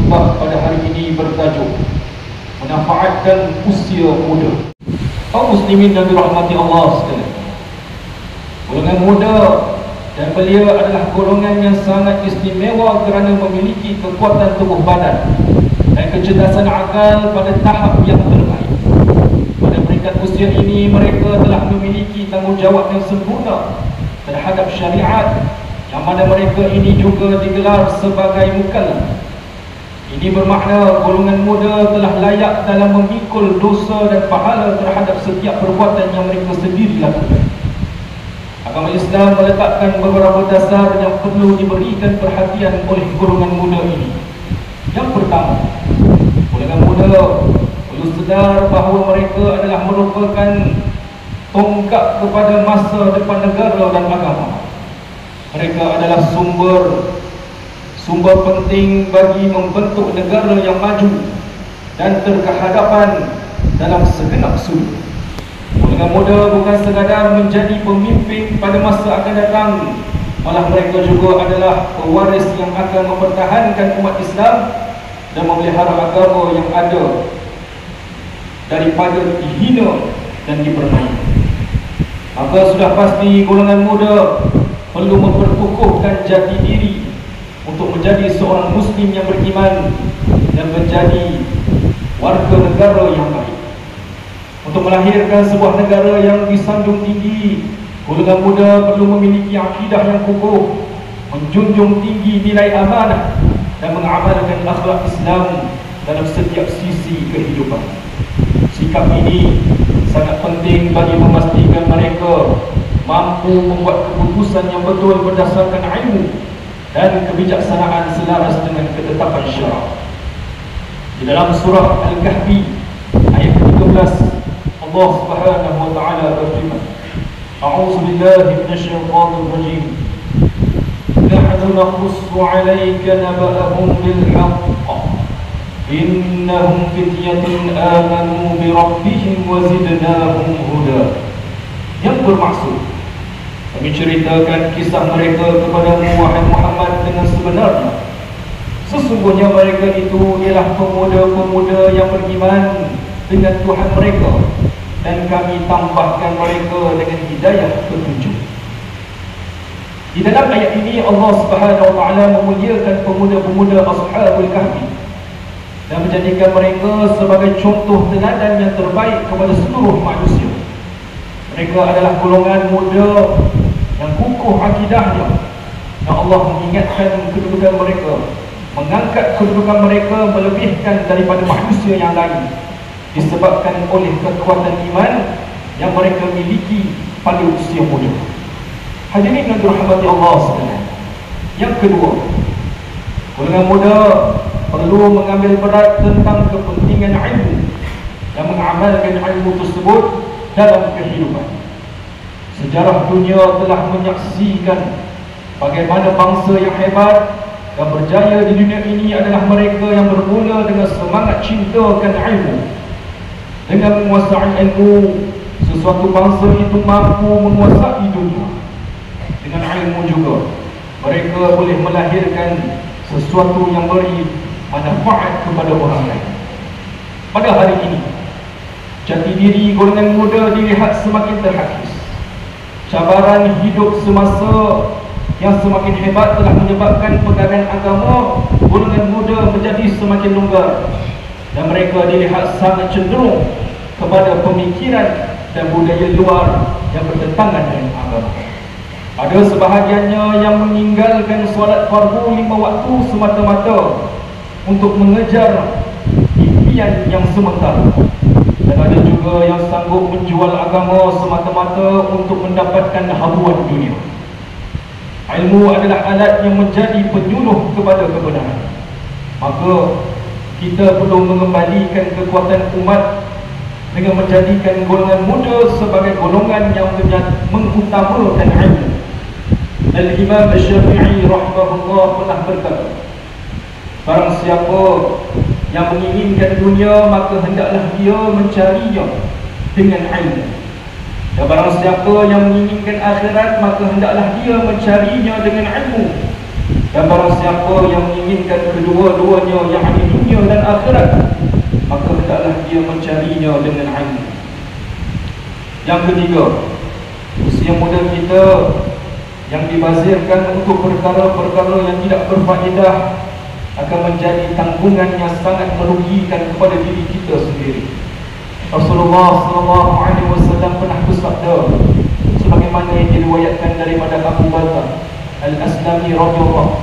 khutbah pada hari ini bertajuk Memanfaatkan Usia Muda. Kaum muslimin yang dirahmati Allah sekalian, golongan muda dan belia adalah golongan yang sangat istimewa kerana memiliki kekuatan tubuh badan dan kecerdasan akal pada tahap yang terbaik. Pada peringkat usia ini, mereka telah memiliki tanggungjawab yang sempurna terhadap syariat, yang mana mereka ini juga digelar sebagai mukallaf. Ini bermakna golongan muda telah layak dalam memikul dosa dan pahala terhadap setiap perbuatan yang mereka sendiri lakukan. Agama Islam meletakkan beberapa dasar yang perlu diberikan perhatian oleh golongan muda ini. Yang pertama, golongan muda perlu sedar bahawa mereka adalah merupakan tonggak kepada masa depan negara dan agama. Mereka adalah sumber penting bagi membentuk negara yang maju dan terkehadapan dalam segenap sudut. Golongan muda bukan sekadar menjadi pemimpin pada masa akan datang, malah mereka juga adalah pewaris yang akan mempertahankan umat Islam dan memelihara agama yang ada daripada dihina dan dipermainkan. Maka sudah pasti golongan muda perlu memperkukuhkan jati diri untuk menjadi seorang muslim yang beriman dan menjadi warga negara yang baik. Untuk melahirkan sebuah negara yang disanjung tinggi, golongan muda perlu memiliki akidah yang kukuh, menjunjung tinggi nilai amanah dan mengamalkan akhlak Islam dalam setiap sisi kehidupan. Sikap ini sangat penting bagi memastikan mereka mampu membuat keputusan yang betul berdasarkan ilmu dan kebijaksanaan selaras dengan ketetapan syarak. Di dalam surah Al-Kahfi ayat 13, Allah Subhanahu wa taala berfirman, A'udzu billahi minasyaitonir rajim. Nahnu naqussu 'alaika naba'ahum bil haqq. Innahum fityatun amanu bi rabbihim wa zidnahum huda. Yang bermaksud, kami ceritakan kisah mereka kepadamu, wahai Muhammad, dengan sebenarnya. Sesungguhnya mereka itu ialah pemuda-pemuda yang beriman dengan Tuhan mereka, dan kami tambahkan mereka dengan hidayah petunjuk. Di dalam ayat ini Allah Subhanahu wa taala memuliakan pemuda-pemuda Ashabul Kahfi dan menjadikan mereka sebagai contoh teladan yang terbaik kepada seluruh manusia. Mereka adalah golongan muda yang kukuh akidahnya, dan Allah mengingatkan kedudukan mereka, mengangkat kedudukan mereka melebihkan daripada manusia yang lain, disebabkan oleh kekuatan iman yang mereka miliki pada usia muda. Hadirin yang dirahmati Allah sekalian, yang kedua, golongan muda perlu mengambil berat tentang kepentingan ilmu dan mengamalkan ilmu tersebut dalam kehidupan. Sejarah dunia telah menyaksikan bagaimana bangsa yang hebat dan berjaya di dunia ini adalah mereka yang bermula dengan semangat cintakan ilmu. Dengan menguasai ilmu, sesuatu bangsa itu mampu menguasai dunia. Dengan ilmu juga, mereka boleh melahirkan sesuatu yang beri manfaat kepada orang lain. Pada hari ini, jati diri golongan muda dilihat semakin terhakis. Cabaran hidup semasa yang semakin hebat telah menyebabkan pegangan agama golongan muda menjadi semakin longgar, dan mereka dilihat sangat cenderung kepada pemikiran dan budaya luar yang bertentangan dengan agama. Ada sebahagiannya yang meninggalkan solat fardu 5 waktu semata-mata untuk mengejar impian yang sementara. Dan ada juga yang sanggup menjual agama semata-mata untuk mendapatkan habuan dunia. Ilmu adalah alat yang menjadi penyuluh kepada kebenaran. Maka kita perlu mengembalikan kekuatan umat dengan menjadikan golongan muda sebagai golongan yang mengutamakan ilmu. Al-Imam Syafi'i rahimahullah pernah berkata, barang siapa yang menginginkan dunia, maka hendaklah dia mencarinya dengan ilmu. Dan barang siapa yang menginginkan akhirat, maka hendaklah dia mencarinya dengan ilmu. Dan barang siapa yang menginginkan kedua-duanya, yakni dunia dan akhirat, maka hendaklah dia mencarinya dengan ilmu. Yang ketiga, usia muda kita yang dibazirkan untuk perkara-perkara yang tidak berfaedah akan menjadi tanggungan yang sangat merugikan kepada diri kita sendiri. Rasulullah SAW pernah bersabda, sebagaimana yang diriwayatkan daripada Abu Bakar Al-Aslami radhiyallahu,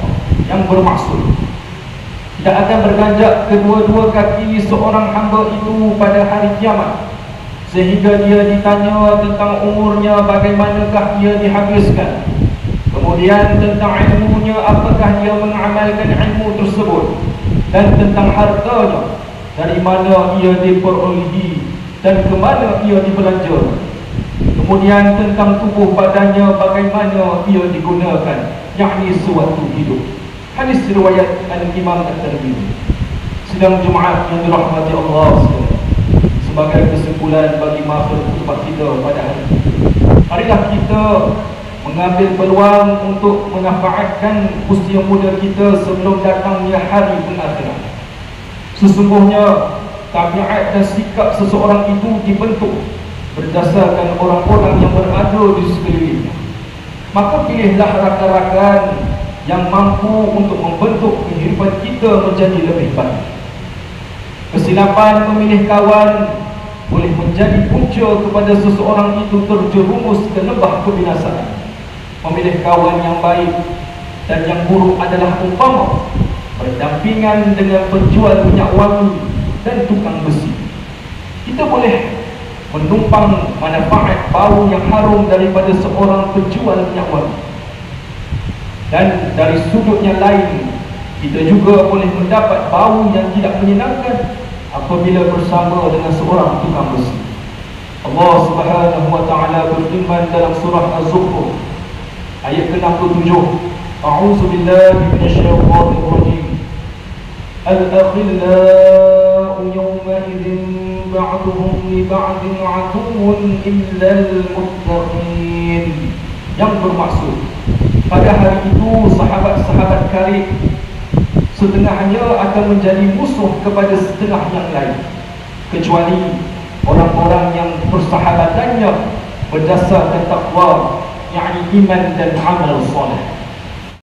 yang bermaksud tidak akan berganjak kedua-dua kaki seorang hamba itu pada hari kiamat sehingga dia ditanya tentang umurnya bagaimanakah ia dihabiskan, kemudian tentang ilmunya apakah dia mengamalkan ilmu tersebut, dan tentang hartanya dari mana ia diperolehi dan ke mana ia dibelanjakan, kemudian tentang tubuh badannya bagaimana ia digunakan, yakni sewaktu hidup. Hadis riwayat Al-Imam At-Tirmidzi. Sidang Jumaat yang dirahmati Allah sekalian, sebagai kesimpulan bagi mahfil khutbah kita pada hari ini, marilah kita mengambil peluang untuk memanfaatkan usia muda kita sebelum datangnya hari pengakhiran. Sesungguhnya tabiat dan sikap seseorang itu dibentuk berdasarkan orang-orang yang berada di sekelilingnya. Maka pilihlah rakan-rakan yang mampu untuk membentuk kehidupan kita menjadi lebih baik. Kesilapan memilih kawan boleh menjadi punca kepada seseorang itu terjerumus ke lembah kebinasaan. Memilih kawan yang baik dan yang buruk adalah umpama berdampingan dengan penjual minyak wangi dan tukang besi. Kita boleh menumpang manfaat bau yang harum daripada seorang penjual minyak wangi, dan dari sudut yang lain kita juga boleh mendapat bau yang tidak menyenangkan apabila bersama dengan seorang tukang besi. Allah Subhanahu wa taala berfirman dalam surah Az-Zukhruf ayat ke-67, A'udzu billahi minasyaitonir rajim. Al-akhillau yawma idzin ba'duhum li ba'din 'aduwwun illa al-muttaqin. Yang bermaksud, pada hari itu sahabat-sahabat karib setengahnya akan menjadi musuh kepada setengah yang lain, kecuali orang-orang yang persahabatannya berdasarkan takwa, yakni iman dan amal soleh.